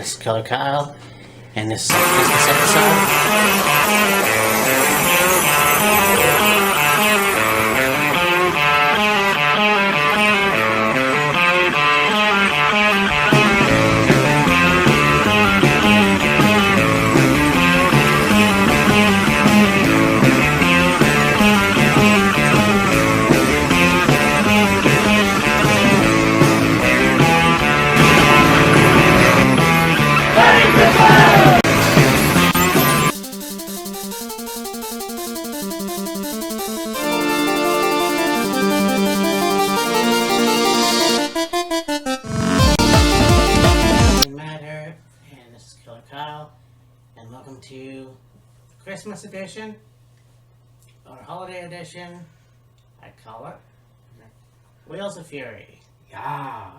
this is Killer Kyle, and this is our Christmas episode. Matter, and this is Killer Kyle, and welcome to Christmas edition, or holiday edition, I call it, Wheels of Fury. Yeah.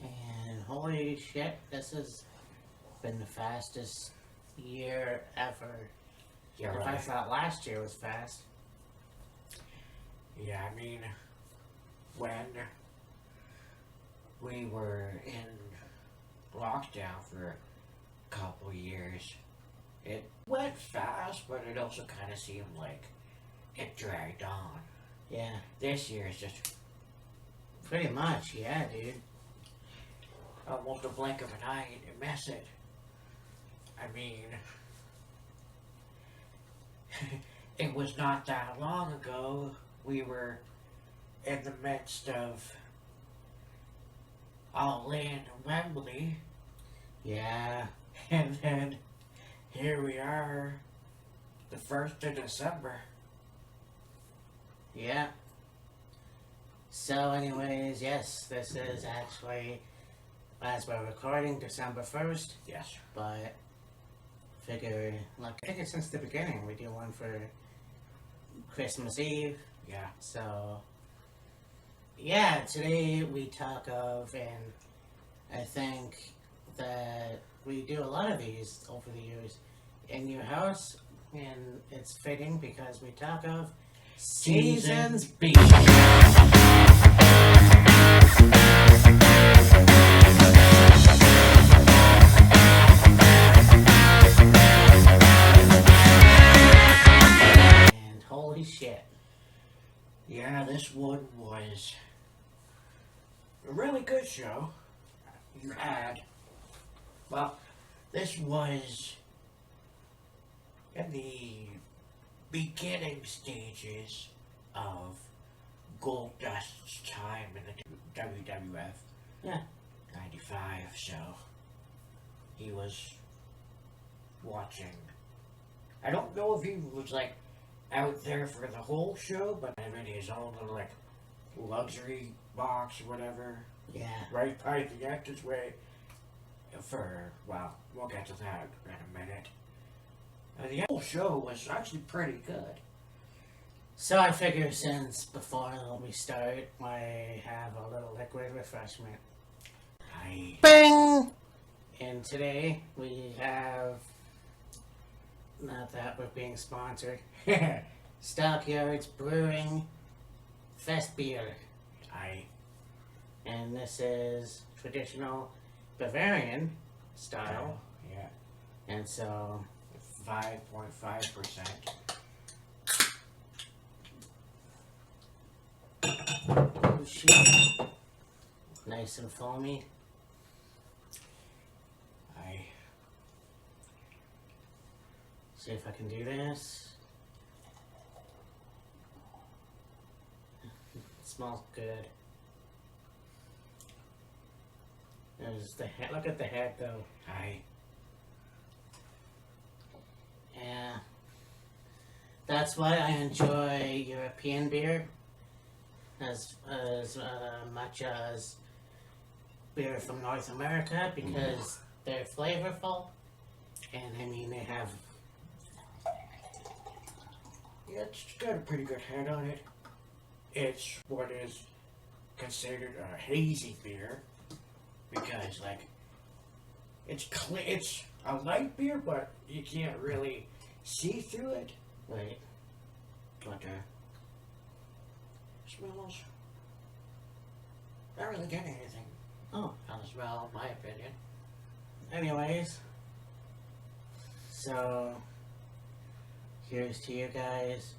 And holy shit, this has been the fastest year ever. Yeah, If right. I thought last year was fast. Yeah, I mean, when we were in lockdown for a couple years, it went fast, but it also kind of seemed like it dragged on. Yeah, This year is just pretty much, yeah, dude. almost a blink of an eye and you miss it. I mean, it was not that long ago we were in the midst of All In Wembley, Yeah, and then here we are, the 1st of December. yeah. So anyways, yes, this is actually, as we're recording, December 1st, Yes. but figure, like, I think it's since the beginning, we do one for Christmas Eve, Yeah. so, yeah, today we talk of, and I think that we do a lot of these over the years in your house, and it's fitting because we talk of Seasons B. And holy shit. Yeah, this one was a really good show. You had, well, this was in the beginning stages of Gold Dust's time in the WWF. Yeah. 95, so he was watching. I don't know if he was like out there for the whole show, but in his own little like luxury box or whatever, Yeah. right by the entranceway. For, well, we'll get to that in a minute. The whole show was actually pretty good. So I figure since before we start, I have a little liquid refreshment. Bing! And today we have, not that we're being sponsored, Stockyards Brewing Fest Beer. And this is traditional Bavarian style. Yeah, And so, 5.5%. oh shit, nice and foamy. See if I can do this. It smells good. There's the head. Look at the head, though. Yeah. That's why I enjoy European beer as much as beer from North America, because they're flavorful, and I mean they have. Yeah, it's got a pretty good head on it. It's what is considered a hazy beer because, like, it's a light beer, but you can't really see through it. Wait. What Smells. Not really getting anything Oh. on the smell, in my opinion. anyways, so here's to you guys.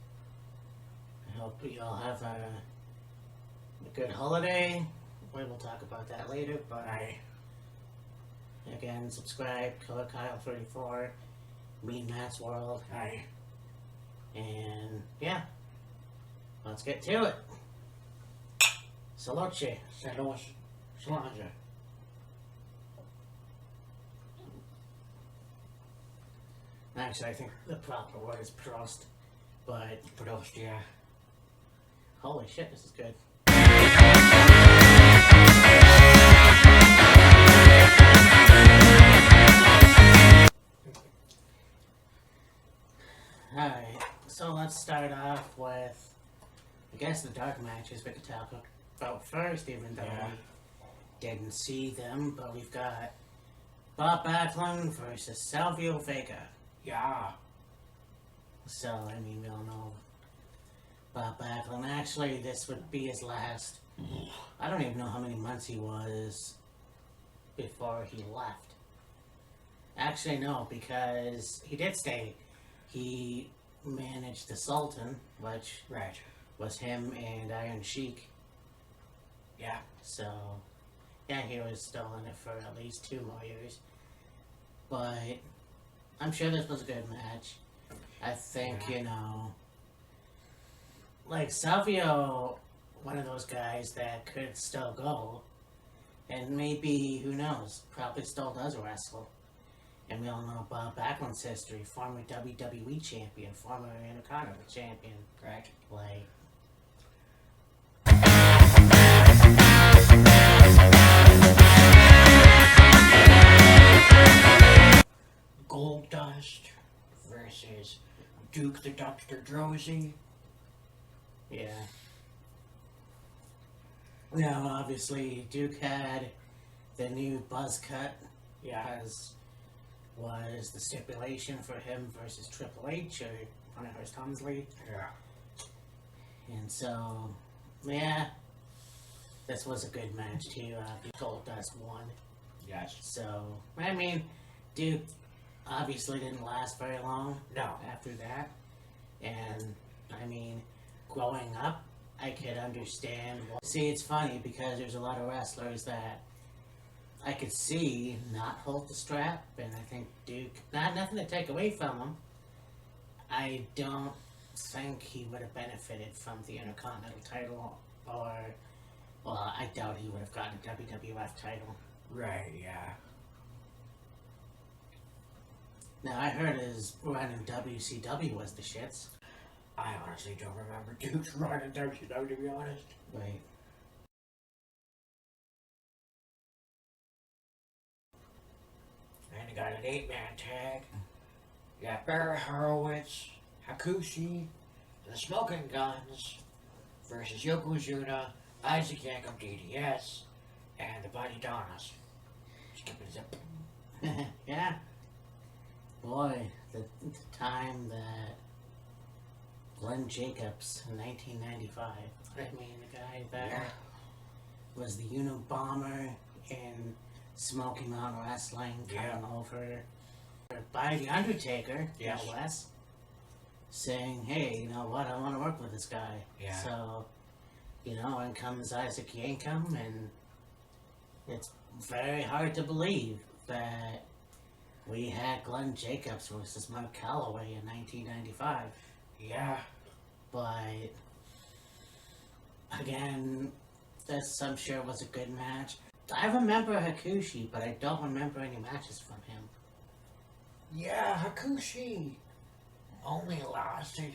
I hope you all have a good holiday. We will talk about that later, but again, subscribe, Killer Kyle 34, Mean Matt's World, and yeah, let's get to it. Salute. Saludos. Slanja. Actually, I think the proper word is Prost, but Prost, yeah. holy shit, this is good. Alright, so let's start off with, I guess, the dark matches we could talk about first, even though we didn't see them, but we've got Bob Backlund versus Salvio Vega. Yeah. So, I mean, we all know Bob Backlund. Actually, this would be his last. I don't even know how many months he was before he left. Actually, no, because he did stay. He managed the Sultan, which was him and Iron Sheik. Yeah. So, yeah, he was still in it for at least 2 more years. But I'm sure this was a good match. I think, you know, like Salvio, one of those guys that could still go, and maybe, who knows, probably still does wrestle. And we all know Bob Backlund's history, former WWE champion, former Intercontinental champion. Correct. Like, Goldust versus Duke the Dr. Drozy. yeah. Now, obviously, Duke had the new buzz cut, as was the stipulation for him versus Triple H or Hunter Helmsley. Yeah. And so, yeah, this was a good match too. Goldust won. Yes. So, I mean, Duke obviously didn't last very long. No. After that, and I mean, growing up, I could understand. See, it's funny because there's a lot of wrestlers that I could see not hold the strap, and I think Duke, nothing to take away from him. I don't think he would have benefited from the Intercontinental title, or, well, I doubt he would have gotten a WWF title. Right, yeah. Now, I heard his run in WCW was the shits. I honestly don't remember Duke's run in WCW, to be honest. Right. And you got an 8-man tag. You got Barry Horowitz, Hakushi, and the Smoking Guns versus Yokozuna, Isaac Yankum DDS, and the Body Donnas. Skip and zip. Yeah. Boy, the time that Glenn Jacobs in 1995, I mean, the guy that was the Unabomber in Smoky Mountain Wrestling, coming over by The Undertaker, no less, saying, hey, you know what, I want to work with this guy. Yeah. So, you know, in comes Isaac Yankum, and it's very hard to believe that we had Glenn Jacobs versus Mark Calloway in 1995. Yeah. But, again, this I'm sure was a good match. I remember Hakushi, but I don't remember any matches from him. Yeah, Hakushi only lasted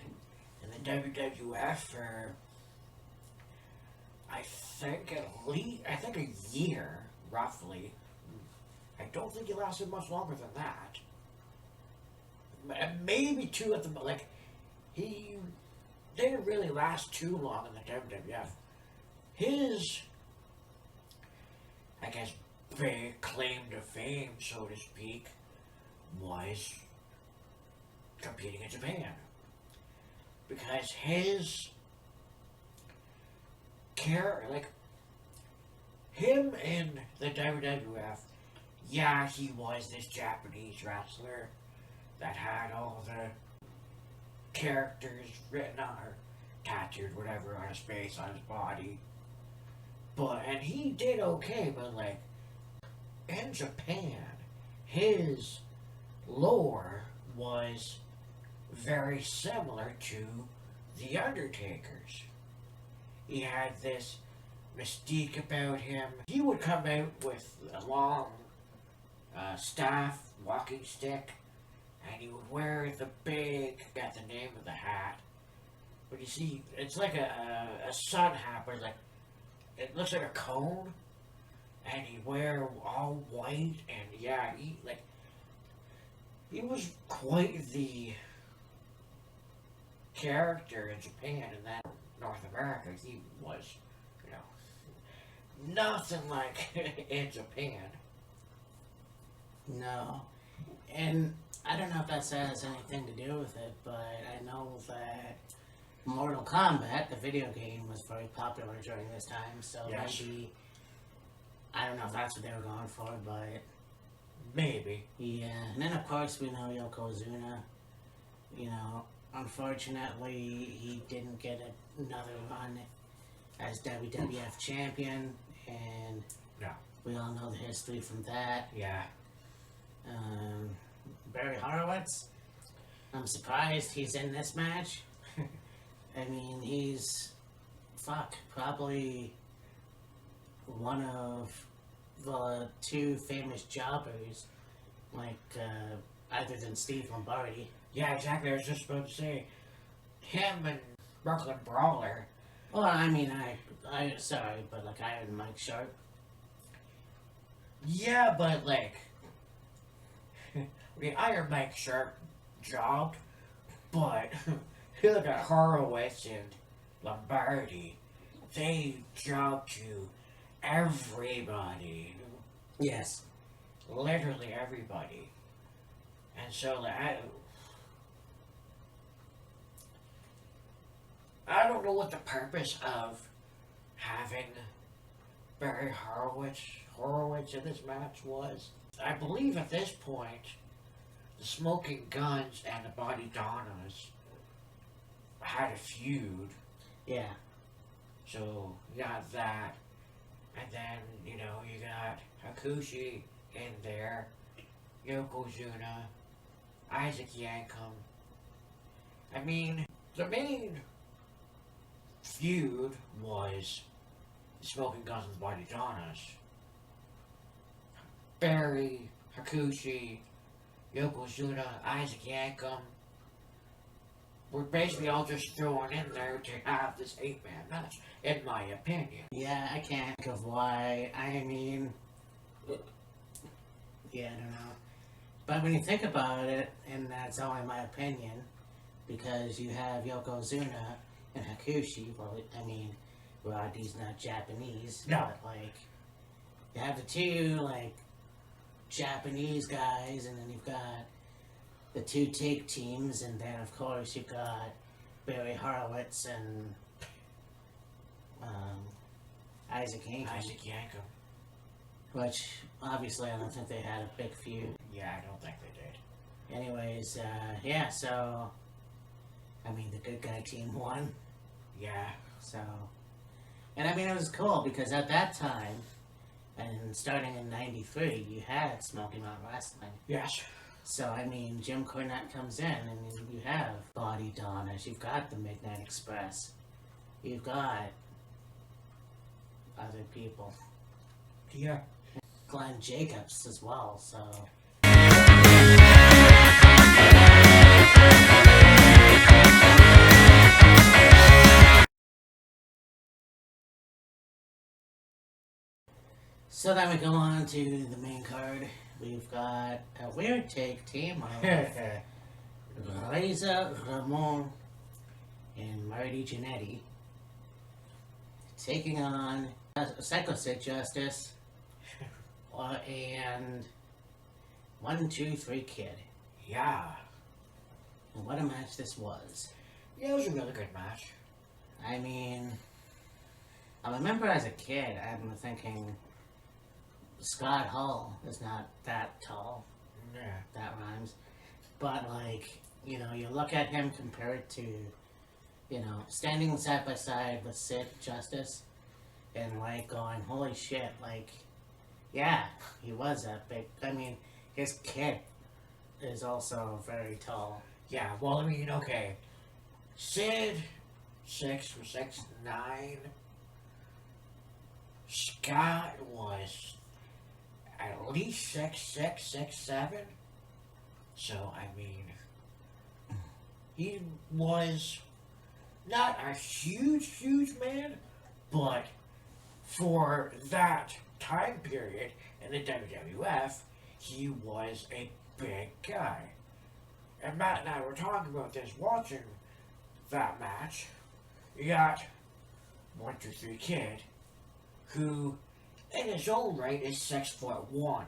in the WWF for, I think a year, roughly. I don't think he lasted much longer than that. Maybe 2 at the most. Like, he didn't really last too long in the WWF. His, I guess, big claim to fame, so to speak, was competing in Japan. Because his character, like, him in the WWF yeah, he was this Japanese wrestler that had all the characters written on or tattooed, whatever, on his face, on his body. And he did okay, but like, in Japan, his lore was very similar to The Undertaker's. He had this mystique about him. He would come out with a long staff, walking stick, and he would wear the big, got the name of the hat. But you see, it's like a sun hat, but like, it looks like a cone, and he'd wear all white, and yeah, he was quite the character in Japan, and then North America, he was, you know, nothing like in Japan. No. And I don't know if that has anything to do with it, but I know that Mortal Kombat, the video game, was very popular during this time, so Yes. maybe, I don't know if that's what they were going for, but Maybe. yeah. And then of course we know Yokozuna, you know, unfortunately he didn't get another run as WWF champion, and No. we all know the history from that. Yeah. Barry Horowitz, I'm surprised he's in this match. I mean, he's, probably one of the two famous jobbers, like, other than Steve Lombardi. Yeah, exactly. I was just about to say, him and Brooklyn Brawler. Well, I mean, sorry, but like Iron Mike Sharp. Yeah, but like, the Iron Mike Sharp jobbed, but you look at Horowitz and Lombardi, they jobbed to everybody. Yes. Literally everybody. And so, like, I don't know what the purpose of having Barry Horowitz in this match was. I believe at this point, the Smoking Guns and the Body Donnas had a feud. Yeah. So, you got that. And then, you know, you got Hakushi in there, Yokozuna, Isaac Yankum. I mean, the main feud was the Smoking Guns and the Body Donnas. Barry, Hakushi, Yokozuna, Isaac Yankum were basically all just thrown in there to have this 8-man match, in my opinion. Yeah, I can't think of why. I mean, yeah, I don't know. But when you think about it, and that's only my opinion, because you have Yokozuna and Hakushi, well, I mean, Roddy's not Japanese, No. but like, you have the two, like, Japanese guys, and then you've got the two take teams, and then of course you've got Barry Horowitz and Isaac Yankum. Isaac Yankum. Which, obviously, I don't think they had a big feud. Yeah, I don't think they did. Anyways, yeah, so, I mean, the good guy team won, Yeah. so, and I mean, it was cool, because at that time, and starting in 93, you had Smoky Mountain Wrestling. Yes. So, I mean, Jim Cornette comes in, and you have Body Donnas, you've got the Midnight Express, you've got other people. Yeah. Glenn Jacobs as well, so. So then we go on to the main card. We've got a weird take team of Reza Ramon and Marty Jannetty taking on Psycho Sid Justice and 1, 2, 3 Kid. Yeah. And what a match this was. Yeah, it was a really good match. I mean, I remember as a kid, I'm thinking Scott Hall is not that tall. Yeah. That rhymes. But, like, you know, you look at him compared to, you know, standing side by side with Sid Justice and, like, going, holy shit, like, yeah, he was that big. I mean, his kid is also very tall. Yeah, well, I mean, okay. Sid, 6'9". Scott was at least 6'6", 6'7". So, I mean, he was not a huge man, but for that time period in the WWF, he was a big guy. And Matt and I were talking about this watching that match. You got 1-2-3 Kid, who in his own right is 6'1",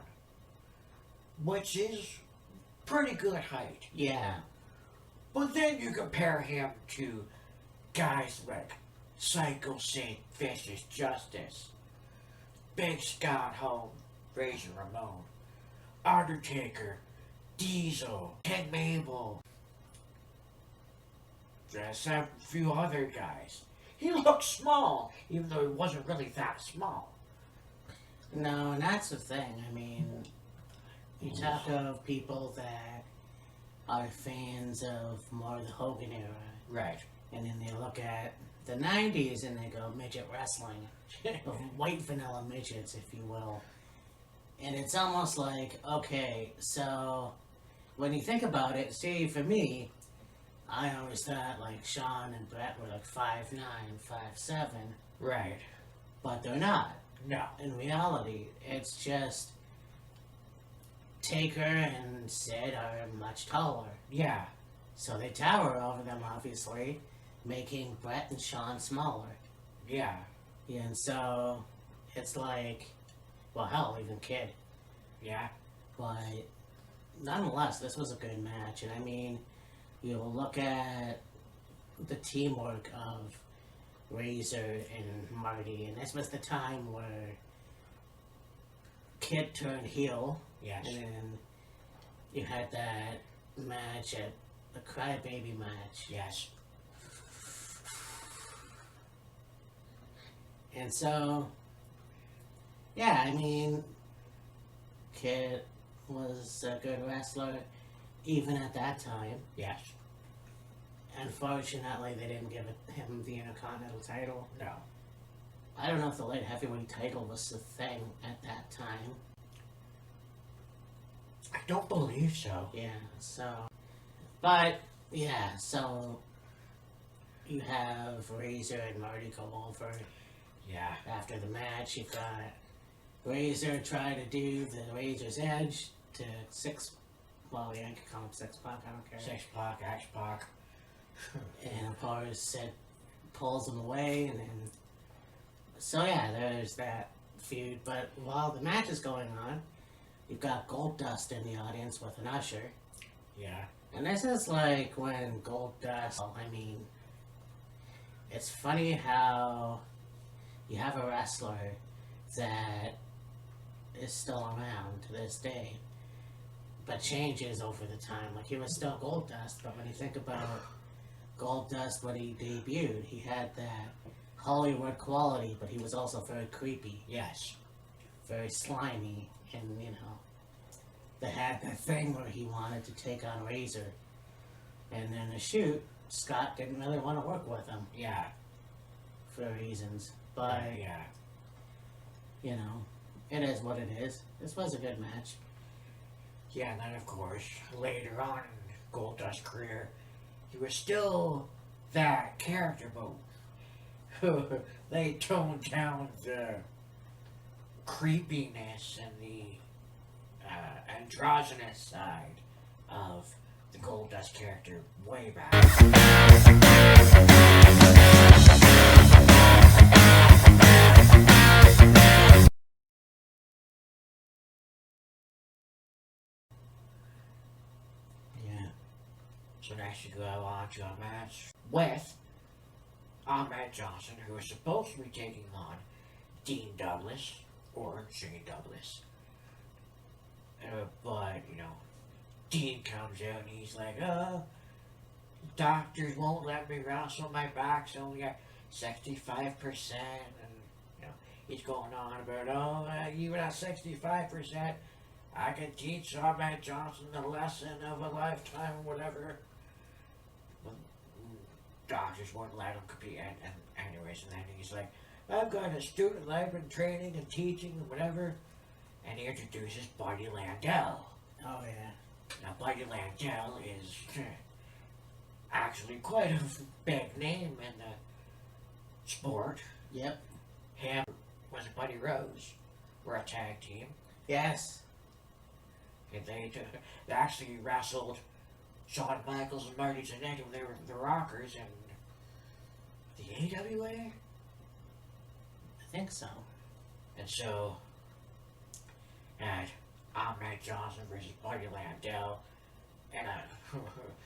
which is pretty good height. Yeah. But then you compare him to guys like Psycho Sid Vicious Justice, Big Scott Hall, Razor Ramon, Undertaker, Diesel, Ken Mabel, just a few other guys. He looked small, even though he wasn't really that small. No, and that's the thing. I mean, you talk of people that are fans of more of the Hogan era, Right. and then they look at the 90s and they go midget wrestling, of white vanilla midgets, if you will. And it's almost like, okay, so when you think about it, see, for me, I always thought like Shawn and Brett were like 5'9", 5'7", Right. but they're not. No. In reality, it's just Taker and Sid are much taller. Yeah. So they tower over them, obviously, making Brett and Shawn smaller. Yeah. Yeah, and so it's like, well, hell, even Kid. Yeah. But nonetheless, this was a good match. And I mean, you look at the teamwork of Razor and Marty, and this was the time where Kid turned heel. Yes. And then you had that match at the Crybaby match. Yes. And so, yeah, I mean, Kid was a good wrestler even at that time. Yes. Unfortunately, they didn't give him the Intercontinental title. No. I don't know if the light heavyweight title was the thing at that time. I don't believe so. Yeah, so. But, yeah, so you have Razor and Marty go over. Yeah. After the match, you got Razor try to do the Razor's Edge to well, yeah, I could call him 6-Pac, I don't care. 6-Pac, X-Pac. And of course, Sid pulls him away, and then. So, yeah, there's that feud. But while the match is going on, you've got Goldust in the audience with an usher. Yeah. And this is like when Goldust, I mean, it's funny how you have a wrestler that is still around to this day, but changes over the time. Like, he was still Goldust, but when you think about Goldust when he debuted, he had that Hollywood quality, but he was also very creepy. Yes. Very slimy, and, you know, they had that thing where he wanted to take on Razor. And then to shoot, Scott didn't really want to work with him. Yeah. For reasons. But, Yeah. you know, it is what it is. This was a good match. Yeah, and then of course, later on in Goldust's career, he was still that character, but they toned down the creepiness and the androgynous side of the Goldust character way back. Yeah. So next you go on to a match with Ahmed Johnson, who was supposed to be taking on Dean Douglas. or Shane Douglas. But, Dean comes out and he's like, oh, doctors won't let me wrestle, my back's only at 65%, and, he's going on about, even at 65%, I can teach Ahmed Johnson the lesson of a lifetime, whatever. Well, doctors won't let him compete, and anyways, and then he's like, I've got a student I've been training and teaching and whatever, and he introduces Buddy Landell. Oh yeah. Now Buddy Landell is actually quite a big name in the sport. Yep. Him was Buddy Rose. We're a tag team. Yes. And they actually wrestled Shawn Michaels and Marty Jannetty when they were the Rockers in the AWA. I think so. And so, had Ahmed Johnson versus Buddy Landell in a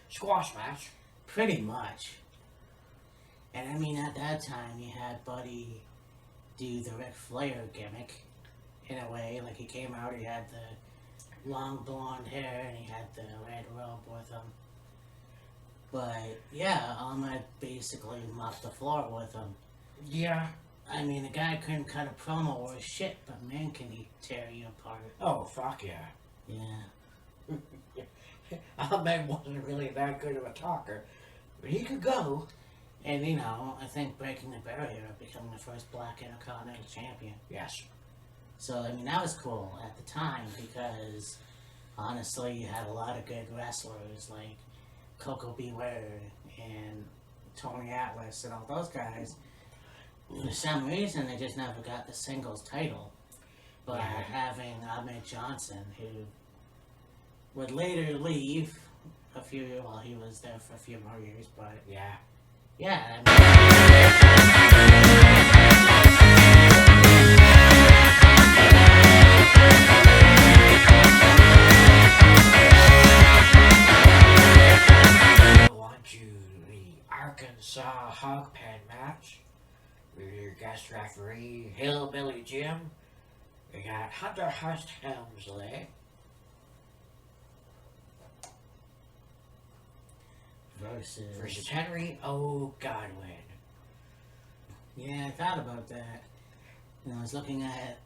squash match. Pretty much. And I mean, at that time, you had Buddy do the Ric Flair gimmick, in a way. Like, he came out, he had the long blonde hair, and he had the red robe with him. But, yeah, Ahmed basically mopped the floor with him. Yeah. I mean, the guy couldn't cut a promo or shit, but man, can he tear you apart. Oh, fuck yeah. Yeah. Ahmed wasn't really that good of a talker, but he could go. And, I think breaking the barrier, becoming the first black Intercontinental Champion. Yes. So, I mean, that was cool at the time because, honestly, you had a lot of good wrestlers like Coco Beware and Tony Atlas and all those guys. For some reason, they just never got the singles title. But having Ahmed Johnson, who would later leave he was there for a few more years, but yeah, I mean, on to the Arkansas Hog Pen match with your guest referee Hillbilly Jim. We got Hunter Hearst Helmsley versus Henry O. Godwin. Yeah, I thought about that. I was looking at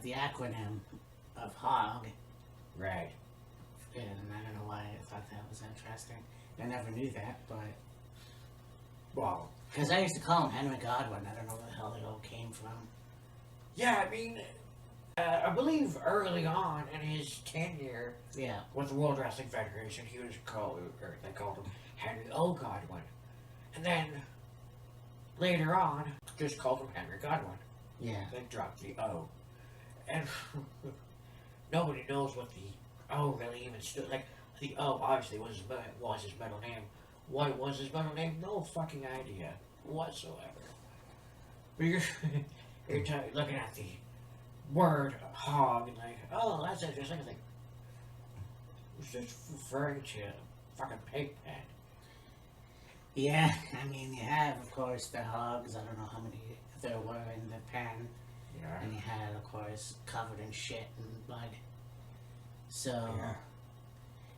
the acronym of HOG. Right. And I don't know why I thought that was interesting. I never knew that, but... Well, because I used to call him Henry Godwin. I don't know where the hell it all came from. Yeah, I mean, I believe early on in his tenure with the World Wrestling Federation, he was called, or they called him Henry O. Godwin. And then, later on, just called him Henry Godwin. Yeah. Then dropped the O. And nobody knows what the O really even stood. Like, the O obviously was his middle name. What was his middle name? No fucking idea whatsoever. But you're looking at the word hog and like, oh, that's interesting. Like, it's just referring to fucking pig pen. Yeah, I mean, you have, of course, the hogs. I don't know how many there were in the pen. Yeah. And you had, of course, covered in shit and blood. So, yeah.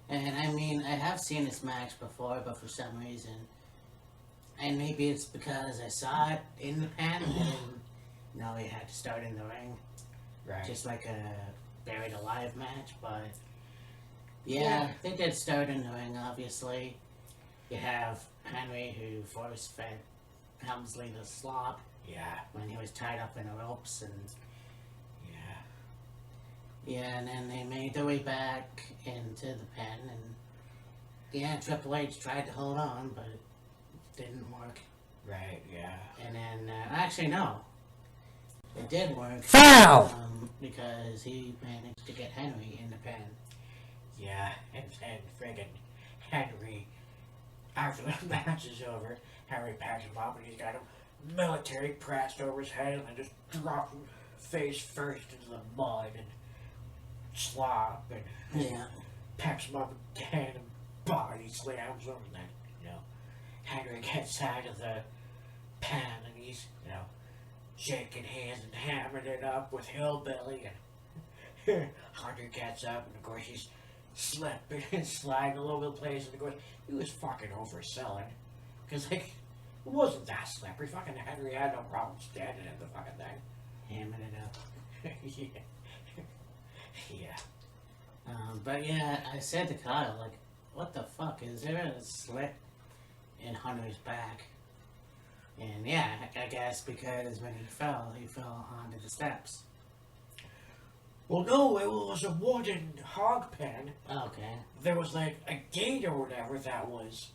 And I mean, I have seen this match before, but for some reason, and maybe it's because I saw it in the pen, and no, we had to start in the ring. Right. Just like a Buried Alive match, but yeah, they did start in the ring, obviously. You have Henry, who force-fed Helmsley the slop. Yeah. When he was tied up in the ropes, and yeah, and then they made their way back into the pen, and Triple H tried to hold on, but it didn't work. Right. Yeah. And then actually no, it did work. Foul! Because he managed to get Henry in the pen. Yeah, and then friggin' Henry, after the match is over, Henry packs him up and he's got him military pressed over his head and then just drops him face first into the mud and slop and packs him up again and body slams him, and then, Henry gets out of the pen and he's, shaking hands and hammering it up with Hillbilly, and Hunter gets up, and of course he's slipping and sliding all over the place, and of course he was fucking overselling, because like it wasn't that slippery. Fucking Henry had no problem standing in the fucking thing, Hamming it up. yeah, yeah. But yeah, I said to Kyle, like, what the fuck? Is there a slit in Hunter's back? And yeah, I guess because when he fell onto the steps. Well, no, it was a wooden hog pen. Okay. There was like a gate or whatever that was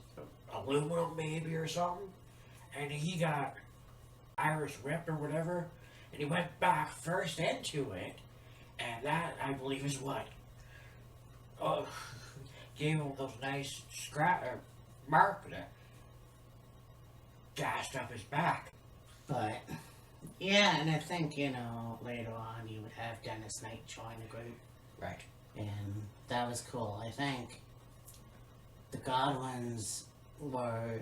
aluminum maybe or something, and he got Irish whipped or whatever, and he went back first into it, and that I believe is what gave him those nice mark that gashed up his back. But yeah, and I think, later on you would have Dennis Knight join the group. Right. And that was cool. I think the Godwins were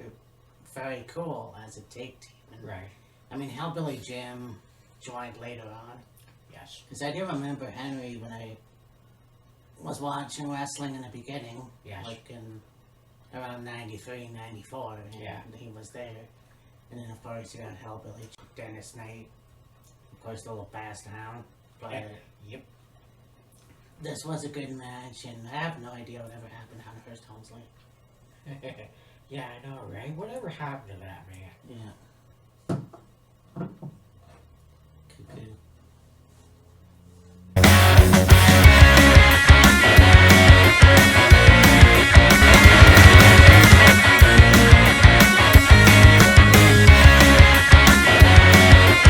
very cool as a take team. And, Right. I mean, Hellbilly Jim joined later on. Yes. Because I do remember Henry when I was watching wrestling in the beginning. Yes. Like in around 93, 94. And Yeah. he was there. And then, of course, you got Hellbilly, Dennis Knight, of course, the little fast hound. But Yep. this was a good match, and I have no idea whatever happened to Hunter Helmsley. Yeah, I know, right? Whatever happened to that man? Yeah. Cuckoo.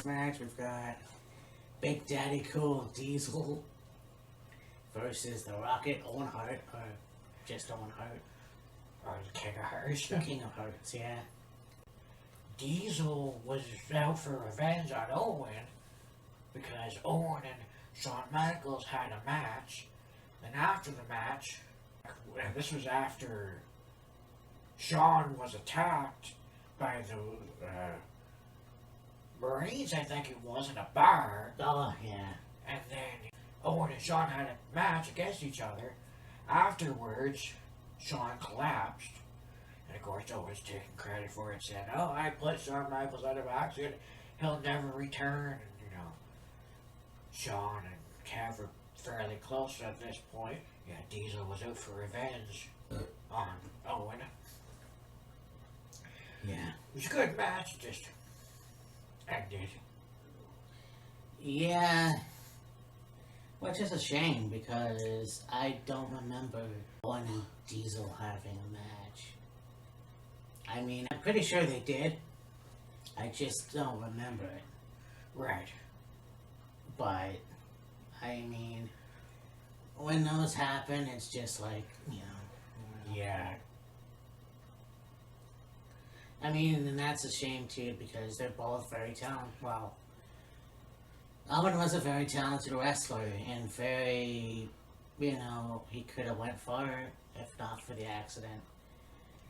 Match, we've got Big Daddy Cool Diesel versus the Rocket Owen Hart, or just Owen Hart, Or the King of Hearts? King of Hearts, yeah. Diesel was out for revenge on Owen because Owen and Shawn Michaels had a match. And after the match, and this was after Shawn was attacked by the Marines, I think it was, in a bar. Oh, yeah. And then Owen and Shawn had a match against each other. Afterwards, Shawn collapsed. And of course, Owen's taking credit for it, saying, "Oh, I put Shawn Michaels out of accident. He'll never return." And, Shawn and Kev were fairly close at this point. Yeah, Diesel was out for revenge on Owen. Yeah. It was a good match, just ended. Yeah. Which is a shame because I don't remember Owen and Diesel having a match. I mean, I'm pretty sure they did. I just don't remember it. Right. But, I mean, when those happen, it's just like, Yeah. I mean, and that's a shame too because they're both very talented. Well, Owen was a very talented wrestler and very, he could have went far if not for the accident.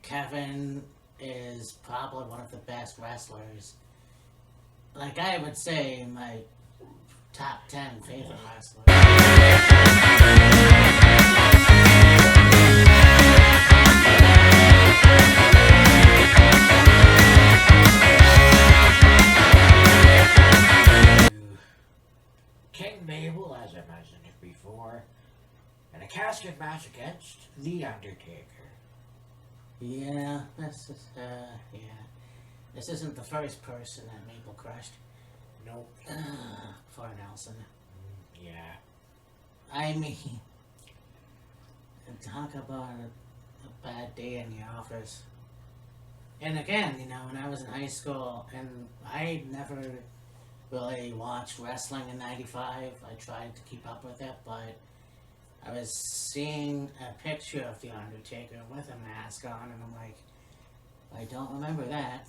Kevin is probably one of the best wrestlers. Like, I would say my top 10 favorite wrestlers. King Mabel, as I mentioned before, and a casket match against The Undertaker. Yeah, this is, yeah. This isn't the first person that Mabel crushed. Nope. For Nelson. Yeah. I mean, talk about a bad day in the office. And again, when I was in high school, and I never really watched wrestling in '95. I tried to keep up with it, but I was seeing a picture of The Undertaker with a mask on, and I'm like, I don't remember that.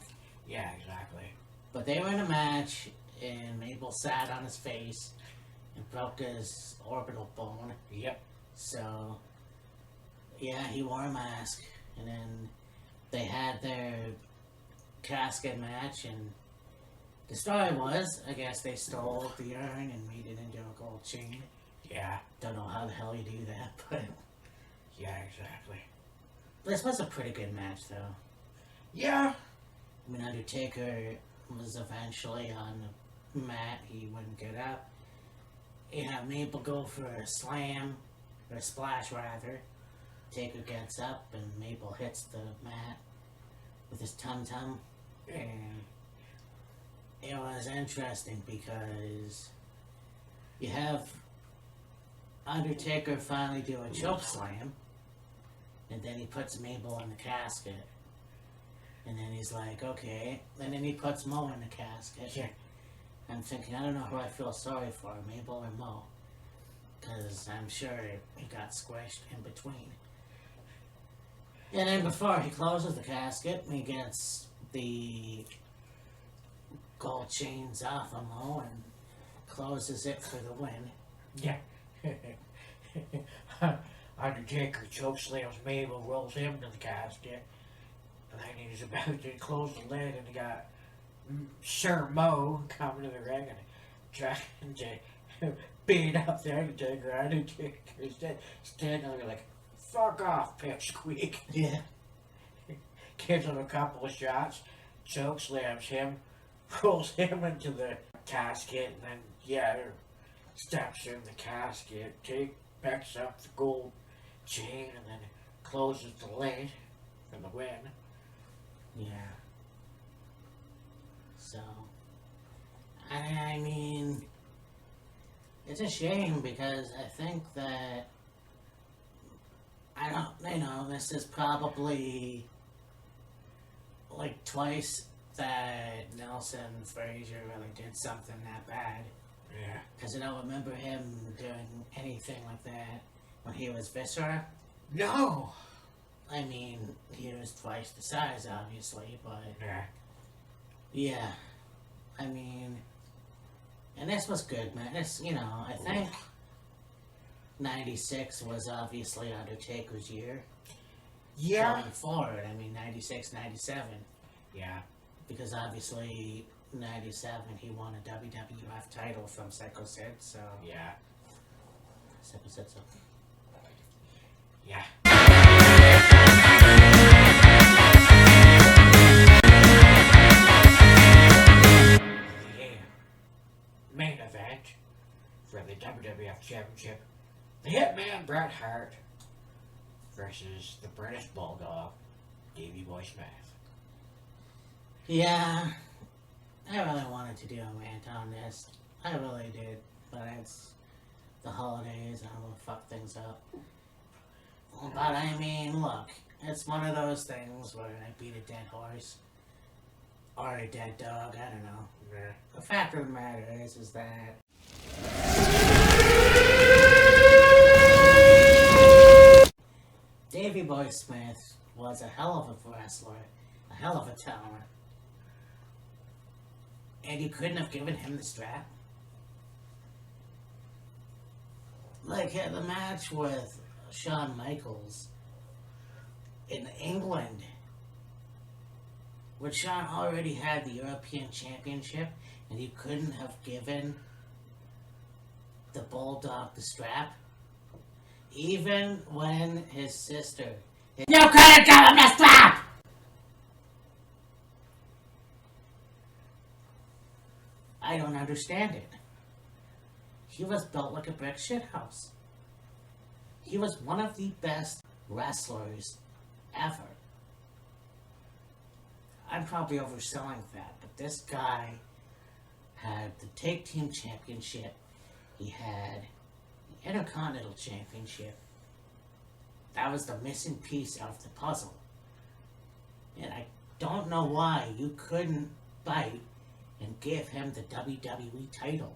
Yeah, exactly. But they were in a match, and Mabel sat on his face and broke his orbital bone. Yep. So, yeah, he wore a mask, and then they had their casket match, and The story was, I guess they stole the urn and made it into a gold chain. Yeah. Don't know how the hell you do that, but Yeah, exactly. this was a pretty good match, though. Yeah. I mean, Undertaker was eventually on the mat. He wouldn't get up. Yeah, Mabel go for a slam, or a splash rather. Taker gets up and Mabel hits the mat with his tum-tum. And it was interesting because you have Undertaker finally do a choke slam, and then he puts Mabel in the casket. And then he's like, okay. And then he puts Mo in the casket. Yeah. I'm thinking, I don't know who I feel sorry for, Mabel or Mo. Because I'm sure he got squished in between. And then before he closes the casket, he gets the gold chains off of Mo and closes it for the win. Yeah. Undertaker chokeslams Mabel, rolls him into the casket. And then he's about to close the lid, and he got Sir Mo coming to the ring and trying to beat up the Undertaker. Undertaker's standing there like, fuck off, pipsqueak. Yeah. Gives him a couple of shots, chokeslams him, rolls him into the casket, and then, yeah, steps in the casket, picks up the gold chain, and then closes the lid for the win. Yeah. So, I mean, it's a shame because I think that, this is probably like twice that Nelson Frazier really did something that bad. Yeah. Because I don't remember him doing anything like that when he was Viscera. No! I mean, he was twice the size, obviously, but Yeah. yeah. I mean, and this was good, man. This, I think 96 was obviously Undertaker's year. Yeah. Going forward, I mean, 96, 97. Yeah. Because obviously, 97, he won a WWF title from Psycho Sid, so. Yeah. Psycho Sid, so. Yeah. The main event for the WWF Championship, the Hitman Bret Hart versus the British Bulldog, Davey Boy Smith. Yeah, I really wanted to do a rant on this. I really did, but it's the holidays and I'm gonna fuck things up. But I mean, look, it's one of those things where I beat a dead horse or a dead dog. I don't know. Yeah. The fact of the matter is that Davey Boy Smith was a hell of a wrestler, a hell of a talent. And you couldn't have given him the strap? Like the match with Shawn Michaels in England, where Shawn already had the European Championship, and you couldn't have given the Bulldog the strap? Even when his sister... You could have given him the strap! I don't understand it. He was built like a brick shithouse. He was one of the best wrestlers ever. I'm probably overselling that, but this guy had the Tag Team Championship. He had the Intercontinental Championship. That was the missing piece of the puzzle. And I don't know why you couldn't bite and give him the WWE title.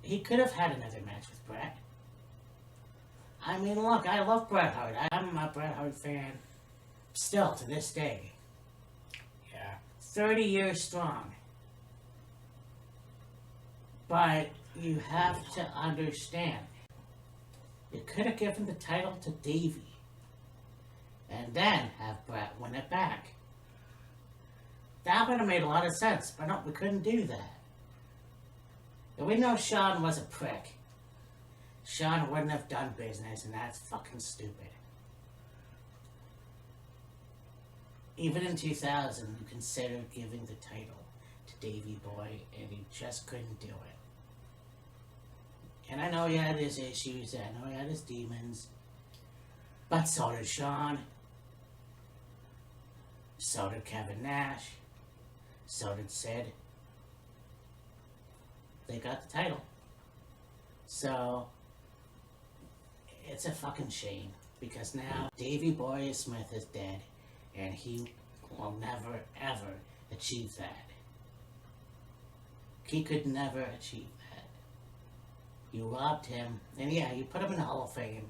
He could have had another match with Bret. I mean, look, I love Bret Hart. I'm a Bret Hart fan still to this day. Yeah. 30 years strong. But you have to understand, you could have given the title to Davey and then have Bret win it back. That would have made a lot of sense, but no, we couldn't do that. And we know Sean was a prick. Sean wouldn't have done business, and that's fucking stupid. Even in 2000, you considered giving the title to Davey Boy, and he just couldn't do it. And I know he had his issues, I know he had his demons, but so did Sean. So did Kevin Nash. So did Sid. They got the title. So, it's a fucking shame, because now Davey Boy Smith is dead, and he will never, ever achieve that. He could never achieve that. You robbed him, and yeah, you put him in the Hall of Fame.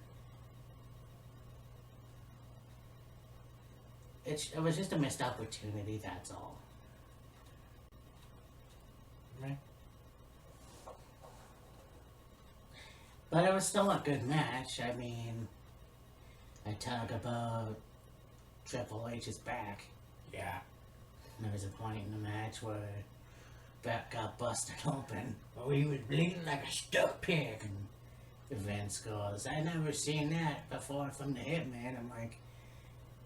It was just a missed opportunity, that's all. Right. But it was still a good match. I mean, I talk about Triple H's back. Yeah. There was a point in the match where back got busted open. Oh, he was bleeding like a stuck pig. And Vince goes, I never seen that before from the Hitman. I'm like,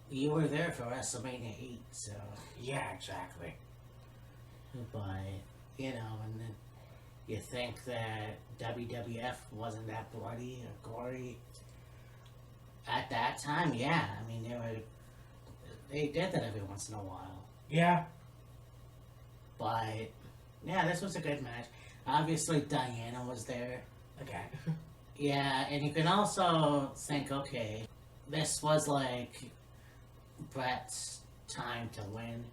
you were there for WrestleMania 8, so. Yeah, exactly. But, you know, and then you think that WWF wasn't that bloody or gory. At that time, yeah. I mean, they did that every once in a while. Yeah. But, yeah, this was a good match. Obviously, Diana was there. Okay. Yeah, and you can also think, okay, this was like Bret's time to win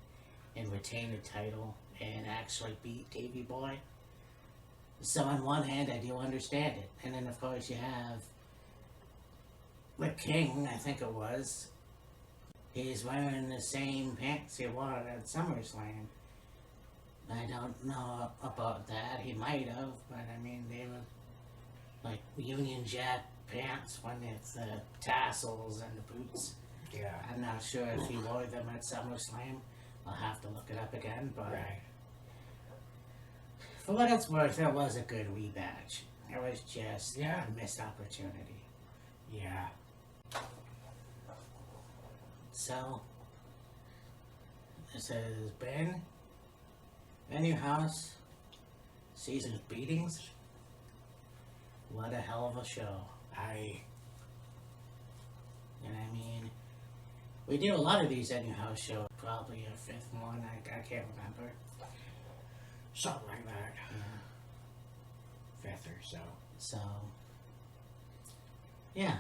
and retain the title and actually beat Davey Boy. So on one hand, I do understand it. And then, of course, you have the King, I think it was. He's wearing the same pants he wore at SummerSlam. I don't know about that. He might have, but I mean, they were like Union Jack pants when it's the tassels and the boots. Yeah. I'm not sure if he wore them at SummerSlam. I'll have to look it up again, but Right. for what it's worth, it was a good rematch. It was just Yeah. a missed opportunity. Yeah. So, this has been In Your House, Season of Beatings. What a hell of a show. And I mean, we do a lot of these In Your House shows. Probably a fifth one, I can't remember. Something like that. Yeah. Fifth or so. So, yeah.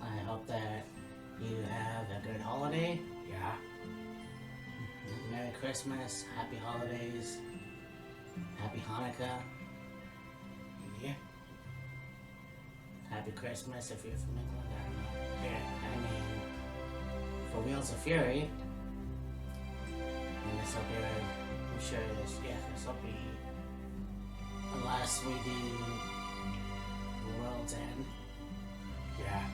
I hope that you have a good holiday. Yeah. Merry Christmas, Happy Holidays, Happy Hanukkah, Yeah. Happy Christmas if you're from England, I don't know. Yeah. I mean, for Wheels of Fury, and this will be, I'm sure this will be, unless we do World's End, Yeah.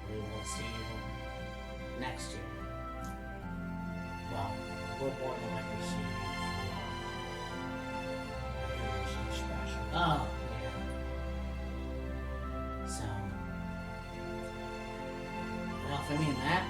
we will see you next year. Well, we'll more than likely see you for New Year's Eve special. Oh, yeah. So, well, for me and Matt,